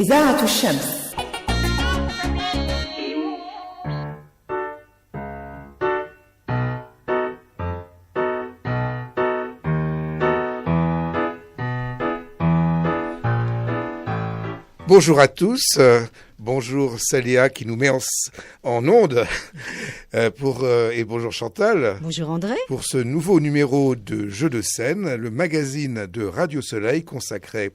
إذاعة الشمس. Bonjour à tous, bonjour Célia qui nous met en onde et bonjour Chantal. Bonjour André. Pour ce nouveau numéro de Jeux de scène, le magazine de Radio Soleil consacré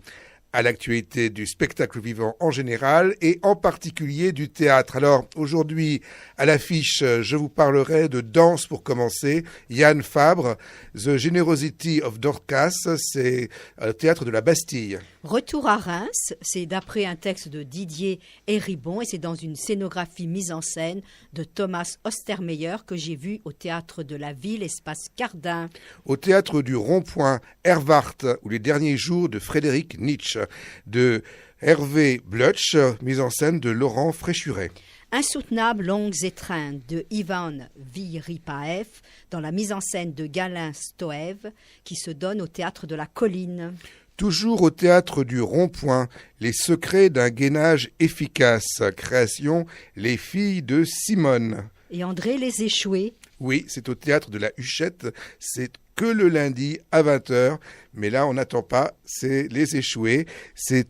à l'actualité du spectacle vivant en général et en particulier du théâtre. Alors aujourd'hui, à l'affiche, je vous parlerai de danse pour commencer. Yann Fabre, The Generosity of Dorcas, c'est le théâtre de la Bastille. Retour à Reims, c'est d'après un texte de Didier Héribon et c'est dans une scénographie mise en scène de Thomas Ostermeyer que j'ai vu au théâtre de la Ville, espace Cardin. Au théâtre du Rond-Point, Erwarth, ou les derniers jours de Frédéric Nietzsche, de Hervé Blutch, mise en scène de Laurent Fréchuret. Insoutenables longues étreintes de Ivan Viripaev dans la mise en scène de Galin Stoev qui se donne au théâtre de la Colline. Toujours au théâtre du Rond-Point, les secrets d'un gainage efficace, création Les filles de Simone. Et André Les Échoués. Oui, c'est au théâtre de la Huchette, c'est que le lundi à 20h, mais là on n'attend pas, c'est Les Échoués, c'est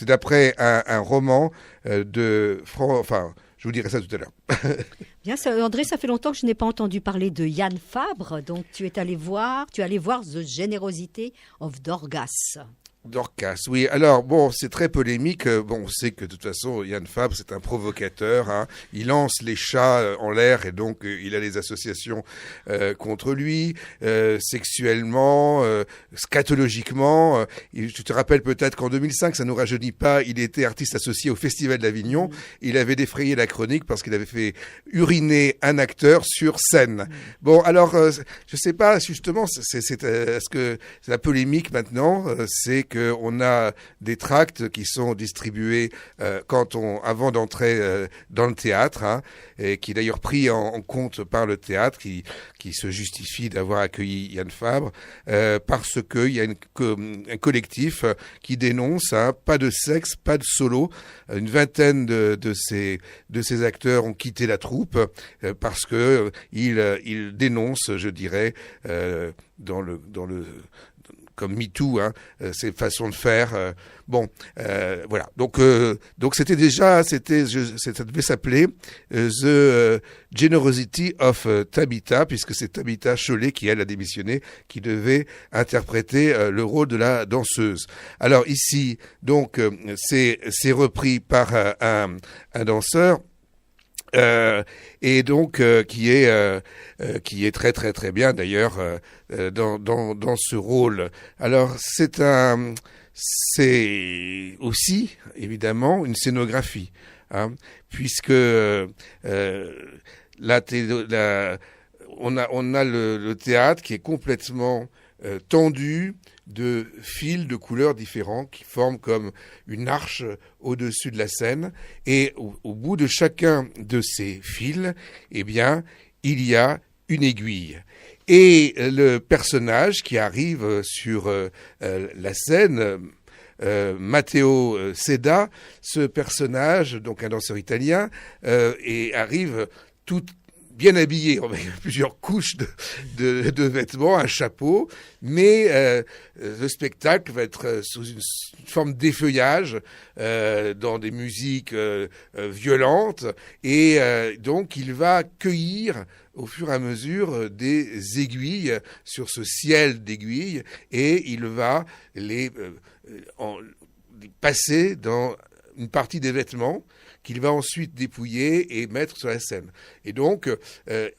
d'après un roman je vous dirai ça tout à l'heure. Bien, André, ça fait longtemps que je n'ai pas entendu parler de Yann Fabre, donc tu allais voir The Generosity of Dorcas. Dorcas, oui. Alors, bon, c'est très polémique. Bon, on sait que de toute façon, Yann Fabre, c'est un provocateur. Hein. Il lance les chats en l'air et donc il a les associations contre lui, sexuellement, scatologiquement. Tu te rappelles peut-être qu'en 2005, ça nous rajeunit pas, il était artiste associé au Festival d'Avignon. Il avait défrayé la chronique parce qu'il avait fait uriner un acteur sur scène. Bon, alors, je sais pas, justement, est-ce que c'est la polémique maintenant, c'est qu'on a des tracts qui sont distribués avant d'entrer dans le théâtre, hein, et qui est d'ailleurs pris en compte par le théâtre, qui se justifie d'avoir accueilli Yann Fabre, parce qu'il y a un collectif qui dénonce pas de sexe, pas de solo. Une vingtaine de ces acteurs ont quitté la troupe parce que ils dénoncent, je dirais, dans le comme MeToo, hein, ces façons de faire. Voilà. Donc ça devait s'appeler The Generosity of Tabitha, puisque c'est Tabitha Chollet qui, elle, a démissionné, qui devait interpréter le rôle de la danseuse. Alors ici, donc, c'est repris par un danseur. Et donc qui est très très très bien d'ailleurs dans ce rôle. Alors c'est aussi évidemment une scénographie, hein, puisque on a le théâtre qui est complètement tendu de fils de couleurs différents qui forment comme une arche au-dessus de la scène. Et au bout de chacun de ces fils, eh bien, il y a une aiguille. Et le personnage qui arrive sur la scène, Matteo Seda, ce personnage, donc un danseur italien, arrive tout bien habillé, avec plusieurs couches de vêtements, un chapeau, mais le spectacle va être sous une forme d'effeuillage, dans des musiques violentes, et donc il va cueillir au fur et à mesure des aiguilles sur ce ciel d'aiguilles, et il va les passer dans une partie des vêtements qu'il va ensuite dépouiller et mettre sur la scène. Et donc,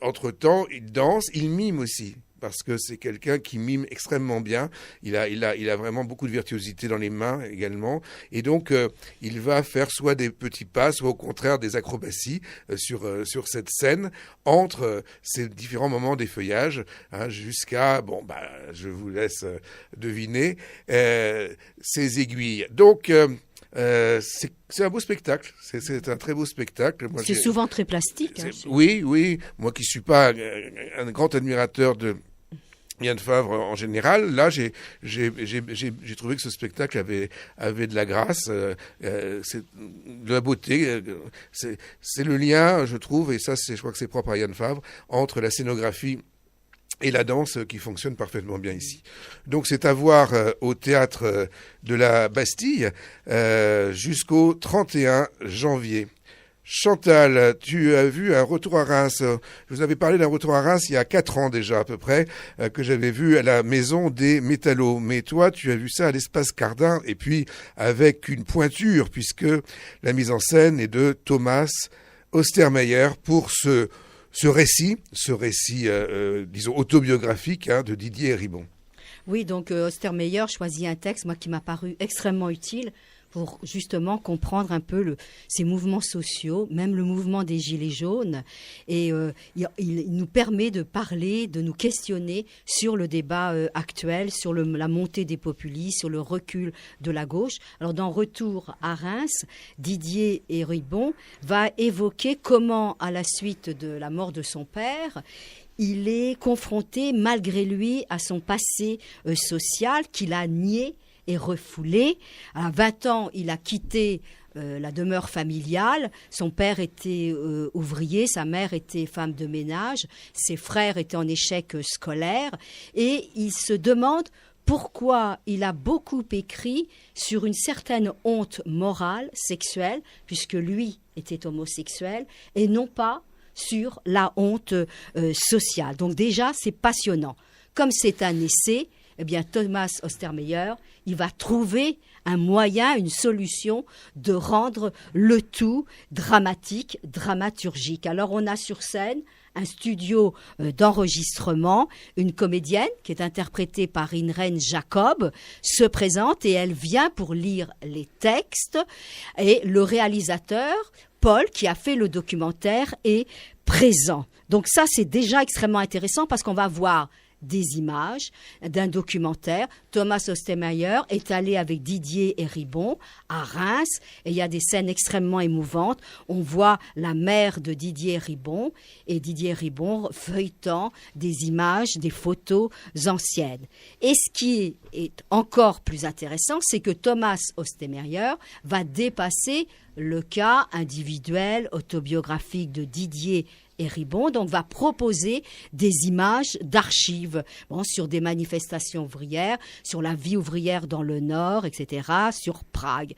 entre-temps, il danse, il mime aussi, parce que c'est quelqu'un qui mime extrêmement bien. Il a vraiment beaucoup de virtuosité dans les mains également. Et donc, il va faire soit des petits pas, soit au contraire des acrobaties sur cette scène, entre ces différents moments d'effeuillage, hein, jusqu'à, je vous laisse deviner, ces aiguilles. Donc, c'est un beau spectacle, c'est un très beau spectacle. Moi, c'est souvent très plastique. Hein, oui, moi qui suis pas un grand admirateur Yann Favre en général. Là, j'ai trouvé que ce spectacle avait de la grâce, c'est de la beauté. C'est le lien, je trouve, et ça, je crois que c'est propre à Yann Favre, entre la scénographie et la danse qui fonctionne parfaitement bien ici. Donc c'est à voir au théâtre de la Bastille jusqu'au 31 janvier. Chantal, tu as vu un retour à Reims. Je vous avais parlé d'un retour à Reims il y a 4 ans déjà à peu près, que j'avais vu à la Maison des Métallos. Mais toi, tu as vu ça à l'Espace Cardin, et puis avec une pointure, puisque la mise en scène est de Thomas Ostermeyer pour ce récit, disons, autobiographique de Didier Ribon. Oui, donc Ostermeyer choisit un texte, moi, qui m'a paru extrêmement utile pour justement comprendre un peu ces mouvements sociaux, même le mouvement des Gilets jaunes. Et il nous permet de parler, de nous questionner sur le débat actuel, sur la montée des populistes, sur le recul de la gauche. Alors dans Retour à Reims, Didier Ribon va évoquer comment, à la suite de la mort de son père, il est confronté, malgré lui, à son passé social qu'il a nié et refoulé. À 20 ans, il a quitté la demeure familiale. Son père était ouvrier, sa mère était femme de ménage, ses frères étaient en échec scolaire, et il se demande pourquoi il a beaucoup écrit sur une certaine honte morale, sexuelle, puisque lui était homosexuel, et non pas sur la honte sociale. Donc déjà, c'est passionnant. Comme c'est un essai, eh bien, Thomas Ostermeyer, il va trouver un moyen, une solution de rendre le tout dramatique, dramaturgique. Alors, on a sur scène un studio d'enregistrement, une comédienne qui est interprétée par Irène Jacob se présente et elle vient pour lire les textes, et le réalisateur, Paul, qui a fait le documentaire, est présent. Donc ça, c'est déjà extrêmement intéressant parce qu'on va voir des images d'un documentaire. Thomas Ostermeyer est allé avec Didier Ribon à Reims et il y a des scènes extrêmement émouvantes. On voit la mère de Didier Ribon et Didier Ribon feuilletant des images, des photos anciennes. Et ce qui est encore plus intéressant, c'est que Thomas Ostermeyer va dépasser le cas individuel, autobiographique de Didier Ribon, donc va proposer des images d'archives sur des manifestations ouvrières, sur la vie ouvrière dans le Nord, etc., sur Prague.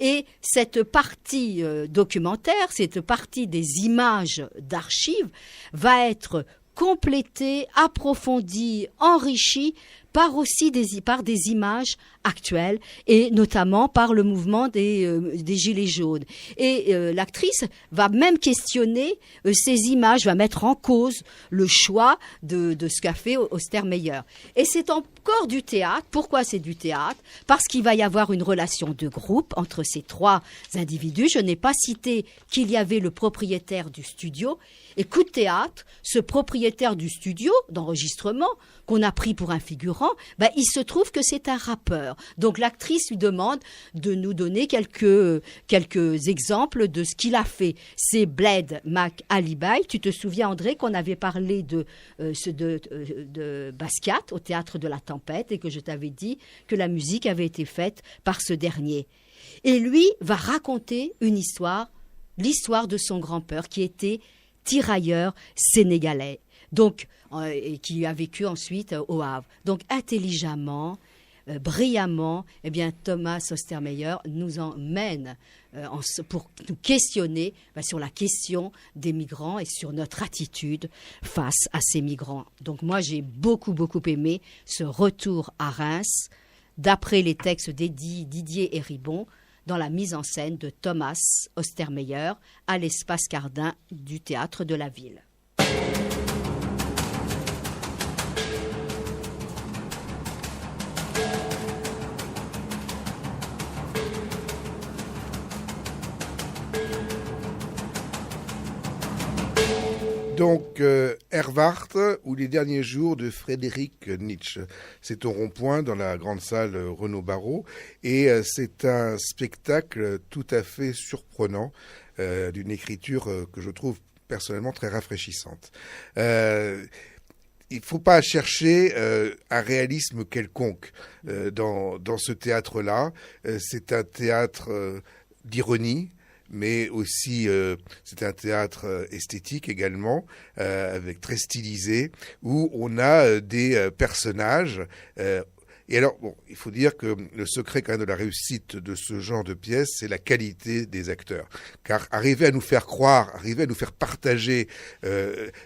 Et cette partie documentaire, cette partie des images d'archives va être complétée, approfondie, enrichie par des images actuelles et notamment par le mouvement des Gilets jaunes. Et l'actrice va même questionner ces images, va mettre en cause le choix de ce qu'a fait Ostermeyer. Et c'est encore du théâtre. Pourquoi c'est du théâtre ? Parce qu'il va y avoir une relation de groupe entre ces 3 individus. Je n'ai pas cité qu'il y avait le propriétaire du studio. Et coup de théâtre, ce propriétaire du studio d'enregistrement, qu'on a pris pour un figurant, il se trouve que c'est un rappeur. Donc l'actrice lui demande de nous donner quelques exemples de ce qu'il a fait. C'est Bled Mac Alibi. Tu te souviens, André, qu'on avait parlé de Basquiat au Théâtre de la Tempête et que je t'avais dit que la musique avait été faite par ce dernier. Et lui va raconter l'histoire de son grand-père qui était tirailleur sénégalais. Donc, et qui a vécu ensuite au Havre. Donc, intelligemment, brillamment, eh bien, Thomas Ostermeyer nous emmène pour nous questionner sur la question des migrants et sur notre attitude face à ces migrants. Donc, moi, j'ai beaucoup, beaucoup aimé ce retour à Reims, d'après les textes Didier Ribon, dans la mise en scène de Thomas Ostermeyer à l'Espace Cardin du Théâtre de la Ville. Donc, Erwarth ou les derniers jours de Frédéric Nietzsche. C'est au rond-point dans la grande salle Renaud Barrault et c'est un spectacle tout à fait surprenant d'une écriture que je trouve personnellement très rafraîchissante. il faut pas chercher un réalisme quelconque dans ce théâtre-là. C'est un théâtre d'ironie, mais aussi c'est un théâtre esthétique également, avec très stylisé, où on a des personnages. Et alors, bon, il faut dire que le secret quand même de la réussite de ce genre de pièce, c'est la qualité des acteurs. Car arriver à nous faire croire, arriver à nous faire partager,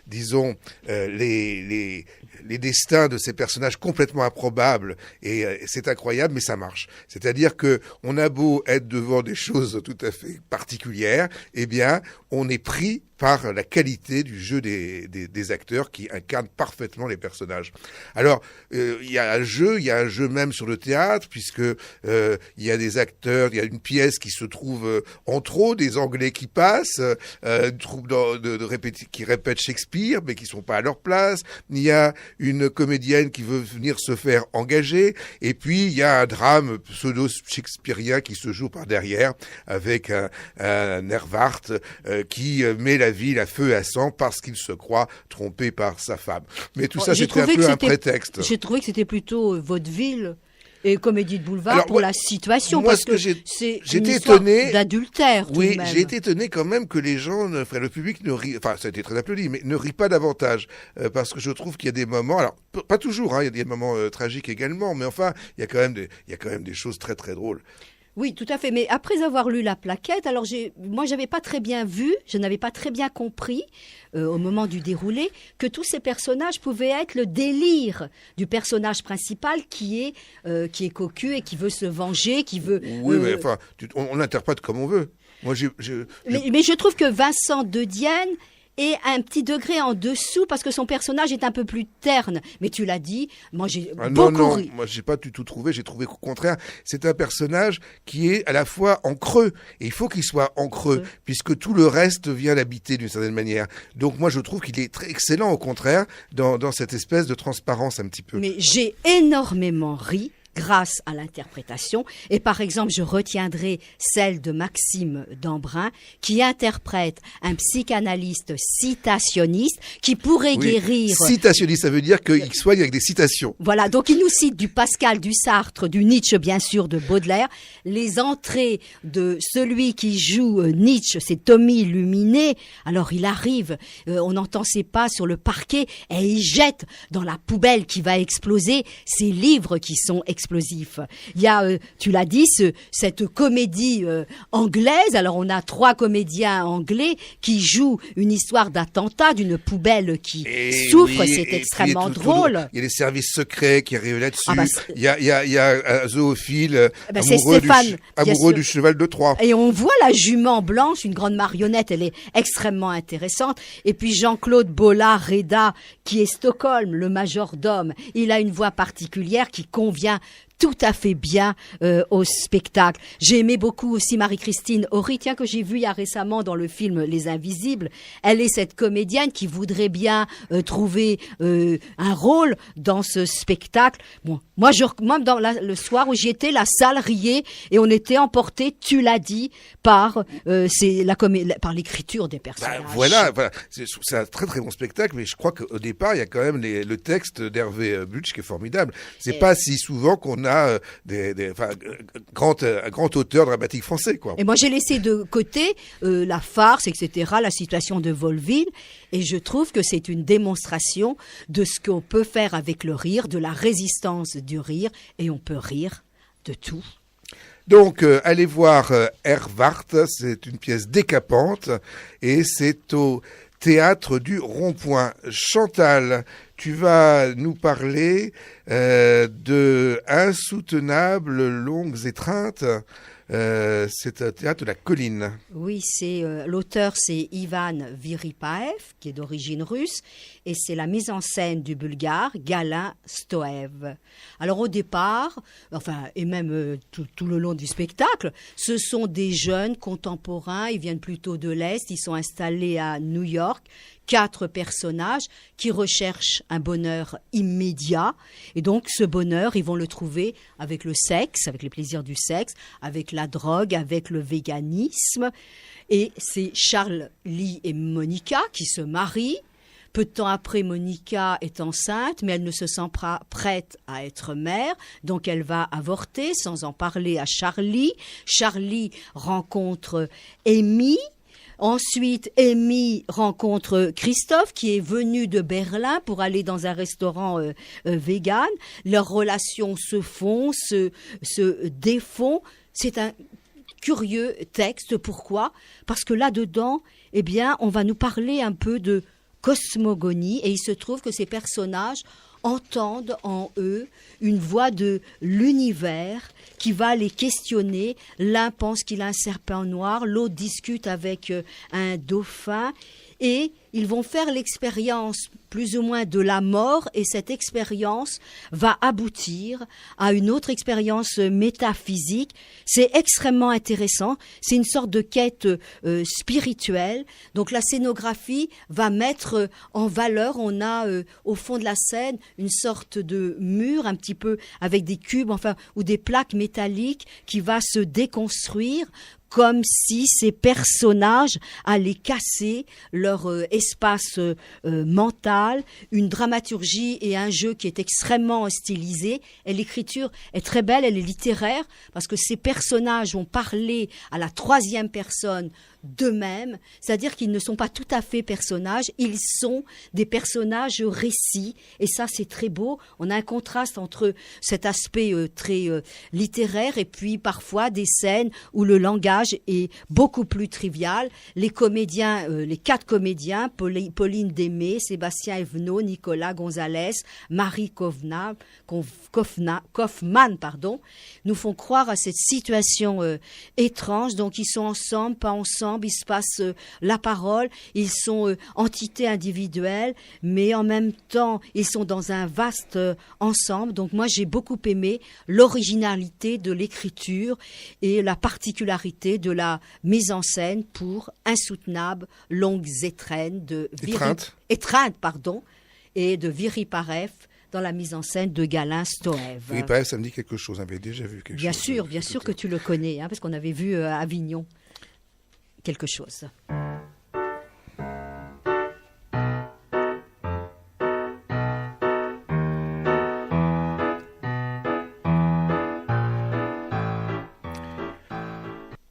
disons, les destins de ces personnages complètement improbables, et c'est incroyable, mais ça marche. C'est-à-dire que on a beau être devant des choses tout à fait particulières, eh bien, on est pris par la qualité du jeu des acteurs qui incarnent parfaitement les personnages. Alors, il y a un jeu même sur le théâtre, puisque il y a des acteurs, il y a une pièce qui se trouve en trop, des Anglais qui passent, une troupe qui répètent Shakespeare, mais qui sont pas à leur place. Il y a une comédienne qui veut venir se faire engager, et puis il y a un drame pseudo-shakespearien qui se joue par derrière, avec un Erwart qui met la ville à feu et à sang parce qu'il se croit trompé par sa femme. Mais tout ça, c'était un peu un prétexte. J'ai trouvé que c'était plutôt vaudeville et comédie de boulevard pour la situation, moi, parce que c'est une histoire étonné d'adultère. Oui, j'ai été étonné quand même que les gens, le public ne rit, enfin ça a été très applaudi, mais ne rit pas davantage, parce que je trouve qu'il y a des moments, alors pas toujours, il y a des moments tragiques également, mais enfin il y a quand même des choses très très drôles. Oui, tout à fait. Mais après avoir lu la plaquette, alors moi, j'avais pas très bien vu, je n'avais pas très bien compris au moment du déroulé que tous ces personnages pouvaient être le délire du personnage principal qui est cocu et qui veut se venger, qui veut. Oui, mais enfin, on l'interprète comme on veut. Moi, mais je trouve que Vincent De Dienne et un petit degré en dessous parce que son personnage est un peu plus terne. Mais tu l'as dit, moi j'ai beaucoup ri. Moi j'ai pas du tout trouvé, j'ai trouvé qu'au contraire, c'est un personnage qui est à la fois en creux, et il faut qu'il soit en creux, puisque tout le reste vient l'habiter d'une certaine manière. Donc moi je trouve qu'il est très excellent au contraire dans cette espèce de transparence un petit peu. Mais j'ai énormément ri grâce à l'interprétation. Et par exemple, je retiendrai celle de Maxime Dambrun, qui interprète un psychanalyste citationniste qui pourrait guérir... Citationniste, ça veut dire qu'il soigne avec des citations. Voilà, donc il nous cite du Pascal, du Sartre, du Nietzsche, bien sûr, de Baudelaire. Les entrées de celui qui joue Nietzsche, c'est Tommy Luminet. Alors il arrive, on entend ses pas sur le parquet et il jette dans la poubelle qui va exploser ces livres qui sont explosifs. Il y a, tu l'as dit, cette comédie anglaise. Alors on a 3 comédiens anglais qui jouent une histoire d'attentat d'une poubelle qui souffre. Oui, c'est extrêmement drôle. Il y a les services secrets qui arrivent là-dessus. Il y a un zoophile amoureux du cheval de Troie. Et on voit la jument blanche, une grande marionnette. Elle est extrêmement intéressante. Et puis Jean-Claude Bollard-Reda, qui est Stockholm, le majordome. Il a une voix particulière qui convient tout à fait bien au spectacle. J'ai aimé beaucoup aussi Marie-Christine Horry, que j'ai vu il y a récemment dans le film Les Invisibles. Elle est cette comédienne qui voudrait bien trouver un rôle dans ce spectacle. Bon, moi dans le soir où j'y étais, la salle riait et on était emporté, tu l'as dit, par par l'écriture des personnages. Voilà. C'est un très très bon spectacle, mais je crois qu'au départ il y a quand même le texte d'Hervé Butch qui est formidable. C'est pas si souvent qu'on a un grand auteur dramatique français, quoi. Et moi, j'ai laissé de côté la farce, etc., la situation de Volville, et je trouve que c'est une démonstration de ce qu'on peut faire avec le rire, de la résistance du rire, et on peut rire de tout. Donc, allez voir Erwart, c'est une pièce décapante, et c'est au Théâtre du Rond-Point. Chantal, tu vas nous parler de Insoutenables longues étreintes. C'est un théâtre de la colline. Oui, l'auteur, c'est Ivan Viripaev, qui est d'origine russe, et c'est la mise en scène du Bulgare Galin Stoev. Alors au départ, et même tout le long du spectacle, ce sont des jeunes contemporains, ils viennent plutôt de l'Est, ils sont installés à New York, 4 personnages qui recherchent un bonheur immédiat. Et donc, ce bonheur, ils vont le trouver avec le sexe, avec les plaisirs du sexe, avec la drogue, avec le véganisme. Et c'est Charles Lee et Monica qui se marient Peu de temps après, Monica est enceinte, mais elle ne se sent pas prête à être mère, donc elle va avorter sans en parler à Charlie. Charlie rencontre Amy. Ensuite, Amy rencontre Christophe qui est venu de Berlin pour aller dans un restaurant vegan. Leurs relations se font, se défont. C'est un curieux texte. Pourquoi ? Parce que là-dedans, eh bien, on va nous parler un peu de cosmogonie et il se trouve que ces personnages entendent en eux une voix de l'univers qui va les questionner. L'un pense qu'il a un serpent noir, l'autre discute avec un dauphin et ils vont faire l'expérience plus ou moins de la mort et cette expérience va aboutir à une autre expérience métaphysique. C'est extrêmement intéressant, c'est une sorte de quête spirituelle. Donc la scénographie va mettre en valeur, on a au fond de la scène une sorte de mur un petit peu avec des cubes ou des plaques métalliques qui va se déconstruire comme si ces personnages allaient casser leur espace mental, une dramaturgie et un jeu qui est extrêmement stylisé. Et l'écriture est très belle, elle est littéraire, parce que ces personnages vont parler à la troisième personne d'eux-mêmes, c'est-à-dire qu'ils ne sont pas tout à fait personnages, ils sont des personnages récits, et ça c'est très beau. On a un contraste entre cet aspect très littéraire et puis parfois des scènes où le langage est beaucoup plus trivial. Les comédiens, les 4 comédiens, Pauline Démé, Sébastien Evenot, Nicolas Gonzalez, Marie Kaufmann, nous font croire à cette situation étrange. Donc ils sont ensemble, pas ensemble, il se passe la parole, ils sont entités individuelles, mais en même temps, ils sont dans un vaste ensemble. Donc moi, j'ai beaucoup aimé l'originalité de l'écriture et la particularité de la mise en scène pour Insoutenable, Longues étrennes de et de Viry Paref dans la mise en scène de Galin Stoève. Viry Paref, ça me dit quelque chose, on avait déjà vu quelque chose. Bien sûr que tu le connais, parce qu'on avait vu à Avignon quelque chose.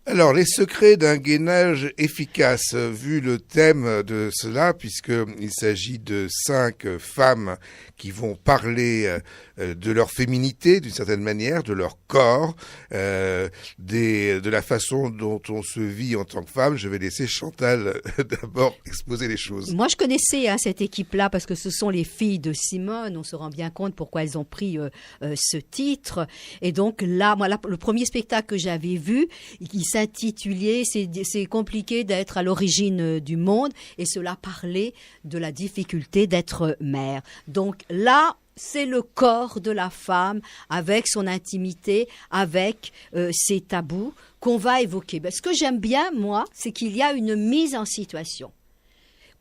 Alors, les secrets d'un gainage efficace, vu le thème de cela, puisqu'il s'agit de 5 femmes qui vont parler de leur féminité, d'une certaine manière, de leur corps, de la façon dont on se vit en tant que femme. Je vais laisser Chantal d'abord exposer les choses. Moi, je connaissais cette équipe-là parce que ce sont les filles de Simone. On se rend bien compte pourquoi elles ont pris ce titre. Et donc là, moi, le premier spectacle que j'avais vu, il s'intitulait « C'est compliqué d'être à l'origine du monde » et cela parlait de la difficulté d'être mère. Donc là, c'est le corps de la femme avec son intimité, avec ses tabous qu'on va évoquer. Ce que j'aime bien, moi, c'est qu'il y a une mise en situation.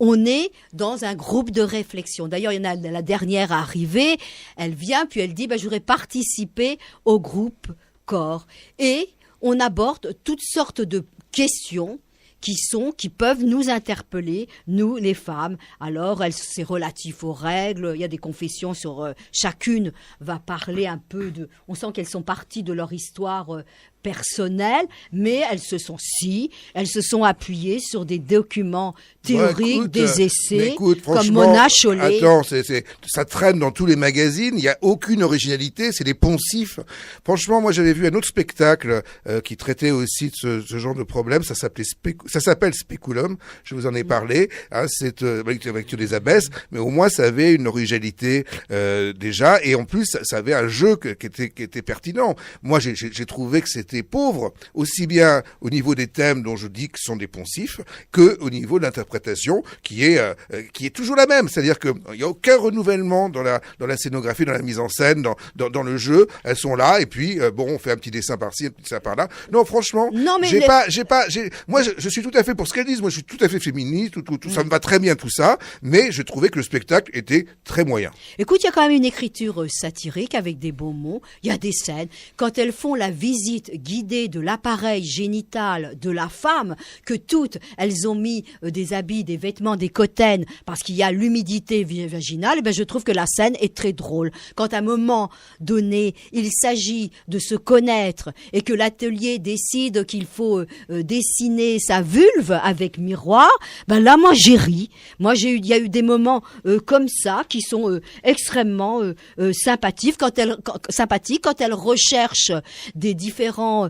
On est dans un groupe de réflexion. D'ailleurs, il y en a la dernière à arriver. Elle vient, puis elle dit je voudrais participer au groupe corps. Et on aborde toutes sortes de questions qui peuvent nous interpeller, nous les femmes. Alors, c'est relatif aux règles, il y a des confessions sur chacune va parler un peu de... On sent qu'elles sont parties de leur histoire personnelle, mais elles se sont appuyées sur des documents théoriques, des essais, comme Mona Chollet. Attends, ça traîne dans tous les magazines, il n'y a aucune originalité, c'est des poncifs. Franchement, moi j'avais vu un autre spectacle qui traitait aussi de ce genre de problème, ça s'appelle Speculum, je vous en ai parlé, c'est avec tous les abbesses, mais au moins ça avait une originalité déjà, et en plus ça avait un jeu qui était pertinent. Moi j'ai trouvé que c'était pauvre, aussi bien au niveau des thèmes dont je dis que ce sont des poncifs, que au niveau de l'interprétation qui est toujours la même. C'est-à-dire qu'il n'y a aucun renouvellement dans la scénographie, dans la mise en scène, dans le jeu. Elles sont là et puis on fait un petit dessin par-ci, un petit dessin par-là. Non, franchement, moi je suis tout à fait pour ce qu'elles disent. Moi je suis tout à fait féministe, tout ça me va très bien tout ça, mais je trouvais que le spectacle était très moyen. Écoute, il y a quand même une écriture satirique avec des beaux mots. Il y a des scènes quand elles font la visite guidée de l'appareil génital de la femme, que toutes, elles ont mis des habits, des vêtements, des cottaines, parce qu'il y a l'humidité vaginale, je trouve que la scène est très drôle. Quand à un moment donné, il s'agit de se connaître et que l'atelier décide qu'il faut dessiner sa vulve avec miroir, là, moi, j'ai ri. Moi, il y a eu des moments comme ça qui sont extrêmement sympathiques quand elle recherche des différents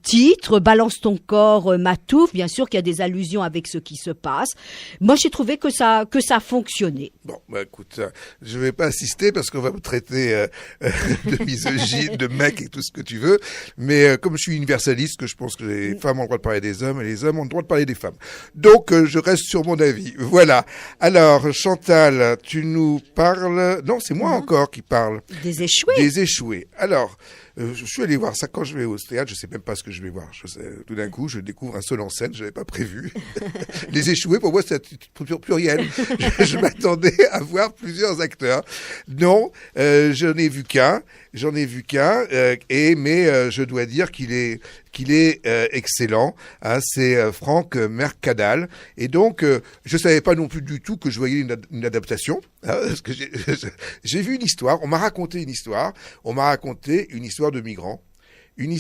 titres. Balance ton corps, Matouf. Bien sûr qu'il y a des allusions avec ce qui se passe. Moi, j'ai trouvé que ça fonctionnait. Bon, écoute, je vais pas assister parce qu'on va me traiter de misogyne, de mec et tout ce que tu veux. Mais comme je suis universaliste, que je pense que les femmes ont le droit de parler des hommes et les hommes ont le droit de parler des femmes. Donc, je reste sur mon avis. Voilà. Alors, Chantal, tu nous parles... Non, c'est moi encore qui parle. Des échoués. Des échoués. Alors, je suis allé voir ça quand je vais au théâtre. Je sais même pas ce que je vais voir. Tout d'un coup, je découvre un seul en scène. Je n'avais pas prévu. Les échoués, pour moi, c'est pluriel. Je m'attendais à voir plusieurs acteurs. Non, j'en ai vu qu'un. Mais je dois dire qu'il est excellent. Hein, c'est Franck Mercadal. Et donc, je savais pas non plus du tout que je voyais une adaptation. Hein, parce que j'ai vu une histoire. On m'a raconté une histoire. Une histoire de migrants. Une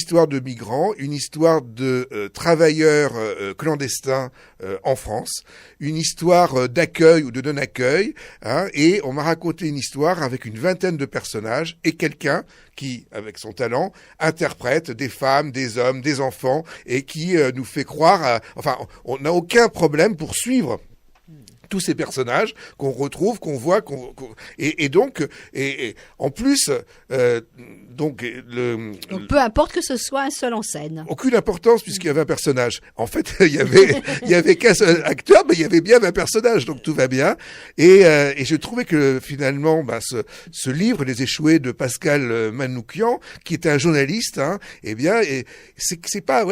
histoire de travailleurs clandestins en France, une histoire d'accueil ou de non-accueil, hein, et on m'a raconté une histoire avec une vingtaine de personnages et quelqu'un qui, avec son talent, interprète des femmes, des hommes, des enfants et qui nous fait croire, on n'a aucun problème pour suivre tous ces personnages qu'on retrouve, qu'on voit, et donc en plus donc peu importe que ce soit un seul en scène. Aucune importance puisqu'il y avait un personnage. En fait, il y avait qu'un seul acteur, mais il y avait bien 20 personnages, donc tout va bien. Et je trouvais que finalement, ce livre, Les Échoués de Pascal Manoukian, qui est un journaliste, hein, c'est pas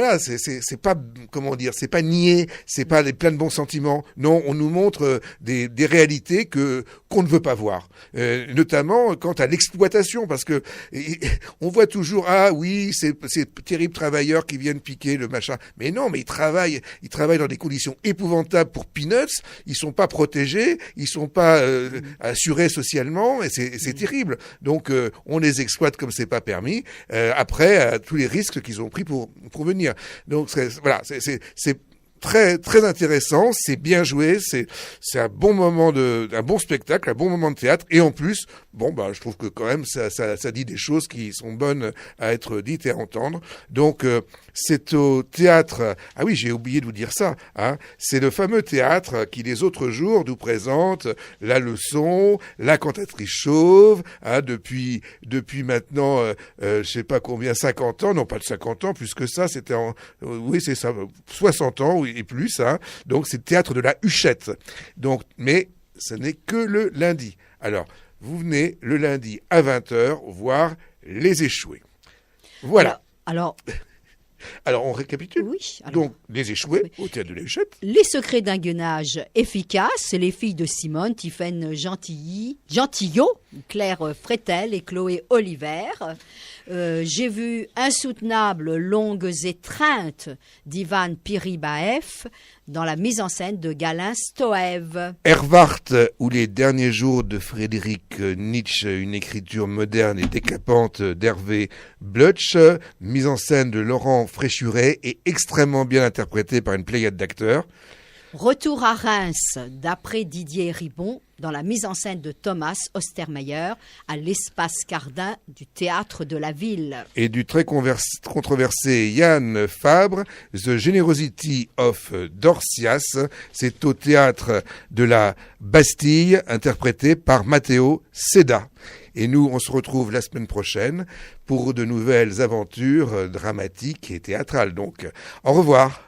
comment dire, c'est pas nier, c'est pas plein de bons sentiments. Non, on nous montre des réalités qu'on ne veut pas voir, notamment quant à l'exploitation, parce que on voit toujours ces terribles travailleurs qui viennent piquer le machin, mais non, mais ils travaillent dans des conditions épouvantables pour peanuts, ils sont pas protégés, ils sont pas assurés socialement, et c'est terrible. Donc on les exploite comme c'est pas permis, après tous les risques qu'ils ont pris pour venir. Donc c'est très très intéressant, c'est bien joué, c'est un bon moment un bon spectacle, un bon moment de théâtre, et en plus, je trouve que quand même ça dit des choses qui sont bonnes à être dites et à entendre. Donc c'est au théâtre. Ah oui, j'ai oublié de vous dire ça. Hein, c'est le fameux théâtre qui les autres jours nous présente La Leçon, La Cantatrice Chauve. Hein, depuis maintenant, je sais pas combien, 50 ans, non pas de 50 ans, plus que ça. C'était oui c'est ça, 60 ans. Oui, et plus, hein. Donc c'est le théâtre de la Huchette. Donc, mais ce n'est que le lundi. Alors, vous venez le lundi à 20h voir Les Échoués. Voilà. Alors, on récapitule. Oui. Donc, Les Échoués au théâtre de la Huchette. Les secrets d'un gueunage efficace, les filles de Simone, Tiffaine Gentillot, Claire Frétel et Chloé Oliver. J'ai vu Insoutenables, longues étreintes d'Ivan Piribaev dans la mise en scène de Galin Stoev. Herwarth ou Les derniers jours de Frédéric Nietzsche, une écriture moderne et décapante d'Hervé Blutsch, mise en scène de Laurent Fréchuret et extrêmement bien interprétée par une pléiade d'acteurs. Retour à Reims, d'après Didier Ribon, dans la mise en scène de Thomas Ostermeyer à l'Espace Cardin du Théâtre de la Ville. Et du très controversé Yann Fabre, The Generosity of Dorcias, c'est au Théâtre de la Bastille, interprété par Matteo Seda. Et nous, on se retrouve la semaine prochaine pour de nouvelles aventures dramatiques et théâtrales. Donc, au revoir.